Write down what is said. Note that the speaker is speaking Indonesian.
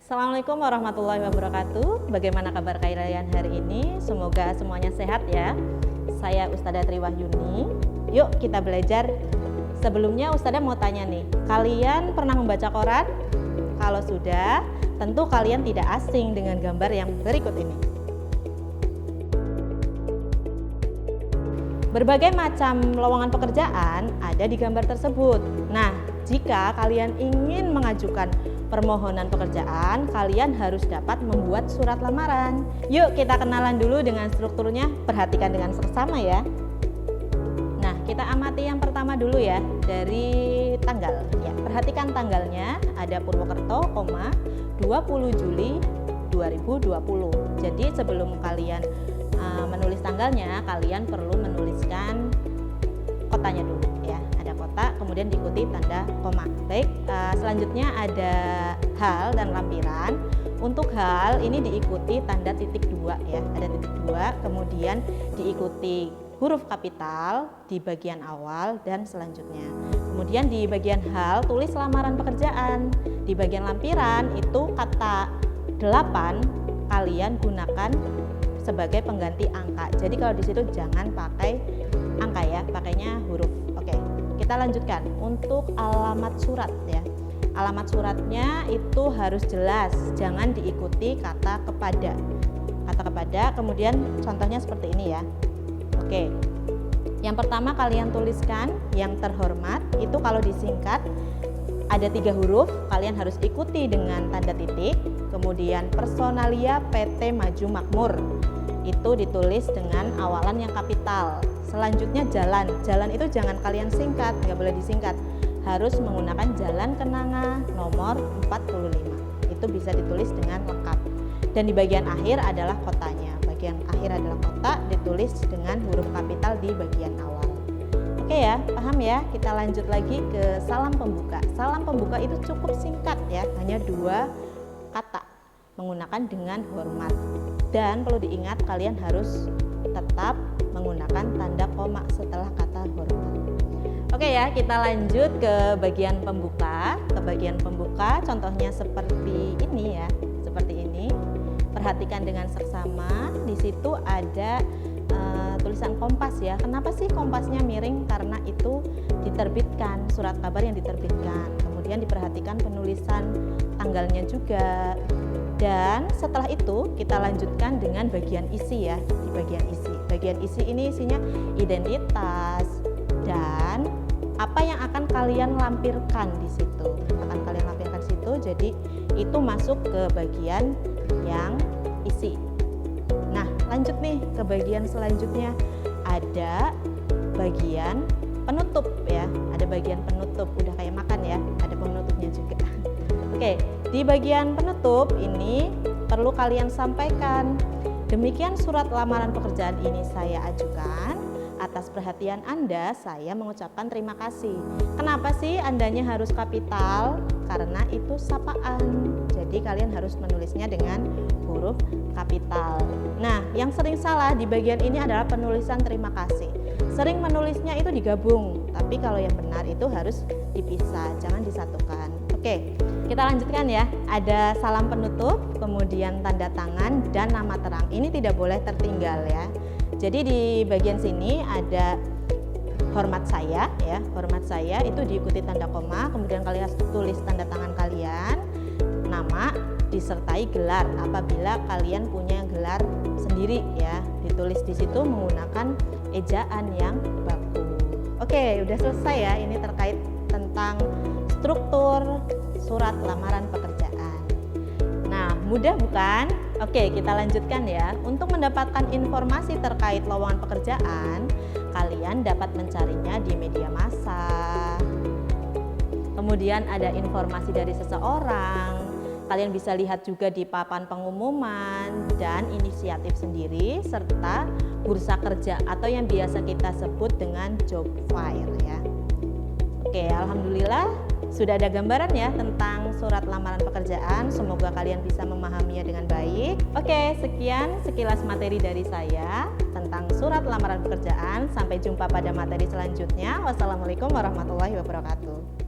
Assalamualaikum warahmatullahi wabarakatuh. Bagaimana kabar kalian hari ini? Semoga semuanya sehat ya. Saya Ustadzah Triwahyuni. Yuk kita belajar. Sebelumnya Ustadzah mau tanya nih, kalian pernah membaca koran? Kalau sudah, tentu kalian tidak asing dengan gambar yang berikut ini. Berbagai macam lowongan pekerjaan ada di gambar tersebut. Nah, jika kalian ingin mengajukan permohonan pekerjaan, kalian harus dapat membuat surat lamaran. Yuk kita kenalan dulu dengan strukturnya, perhatikan dengan seksama ya. Nah, kita amati yang pertama dulu ya, dari tanggal. Ya, perhatikan tanggalnya, ada Purwokerto, 20 Juli 2020. Jadi sebelum kalian menulis tanggalnya, kalian perlu menuliskan kotanya dulu ya. Ada kota, kemudian diikuti tanda koma. Baik, selanjutnya ada hal dan lampiran. Untuk hal ini diikuti tanda titik 2 ya. Ada titik 2, kemudian diikuti huruf kapital di bagian awal dan selanjutnya. Kemudian di bagian hal tulis lamaran pekerjaan. Di bagian lampiran itu kata 8 kalian gunakan sebagai pengganti angka. Jadi kalau di situ jangan pakai angka ya, pakainya huruf. Oke, kita lanjutkan. Untuk alamat surat ya. Alamat suratnya itu harus jelas, jangan diikuti kata kepada. Kata kepada, kemudian contohnya seperti ini ya. Oke. Yang pertama kalian tuliskan yang terhormat, itu kalau disingkat ada 3 huruf, kalian harus ikuti dengan tanda titik. Kemudian Personalia PT Maju Makmur, itu ditulis dengan awalan yang kapital. Selanjutnya jalan. Jalan itu jangan kalian singkat, nggak boleh disingkat. Harus menggunakan Jalan Kenanga nomor 45. Itu bisa ditulis dengan lengkap. Dan di bagian akhir adalah kotanya. Bagian akhir adalah kota, ditulis dengan huruf kapital di bagian awal. Oke ya, paham ya? Kita lanjut lagi ke salam pembuka. Salam pembuka itu cukup singkat ya, hanya 2 kata, menggunakan dengan hormat. Dan perlu diingat kalian harus tetap menggunakan tanda koma setelah kata hormat. Oke ya, kita lanjut ke bagian pembuka. Ke bagian pembuka contohnya seperti ini ya, seperti ini. Perhatikan dengan seksama. Di situ ada tulisan Kompas ya. Kenapa sih kompasnya miring? Karena itu diterbitkan, surat kabar yang diterbitkan. Kemudian diperhatikan penulisan tanggalnya juga. Dan setelah itu kita lanjutkan dengan bagian isi ya. Di bagian isi. Bagian isi ini isinya identitas dan apa yang akan kalian lampirkan di situ. Akan kalian lampirkan di situ. Jadi itu masuk ke bagian yang isi. Nah, lanjut nih ke bagian selanjutnya. Ada bagian penutup ya. Ada bagian penutup, udah kayak makan ya. Ada penutupnya juga. Oke, di bagian penutup ini perlu kalian sampaikan. Demikian surat lamaran pekerjaan ini saya ajukan. Atas perhatian Anda, saya mengucapkan terima kasih. Kenapa sih Andanya harus kapital? Karena itu sapaan. Jadi kalian harus menulisnya dengan huruf kapital. Nah, yang sering salah di bagian ini adalah penulisan terima kasih. Sering menulisnya itu digabung, tapi kalau yang benar itu harus dipisah, jangan disatukan. Oke, kita lanjutkan ya. Ada salam penutup, kemudian tanda tangan dan nama terang. Ini tidak boleh tertinggal ya. Jadi di bagian sini ada hormat saya ya. Hormat saya itu diikuti tanda koma, kemudian kalian tulis tanda tangan kalian, nama disertai gelar apabila kalian punya gelar sendiri ya. Ditulis di situ menggunakan ejaan yang baku. Oke, udah selesai ya. Ini terkait tentang struktur surat lamaran pekerjaan. Nah, mudah bukan? Oke, kita lanjutkan ya. Untuk mendapatkan informasi terkait lowongan pekerjaan, kalian dapat mencarinya di media massa. Kemudian ada informasi dari seseorang. Kalian bisa lihat juga di papan pengumuman dan inisiatif sendiri serta bursa kerja atau yang biasa kita sebut dengan job fair ya. Oke, alhamdulillah sudah ada gambaran ya tentang surat lamaran pekerjaan. Semoga kalian bisa memahaminya dengan baik. Oke, sekian sekilas materi dari saya tentang surat lamaran pekerjaan. Sampai jumpa pada materi selanjutnya. Wassalamualaikum warahmatullahi wabarakatuh.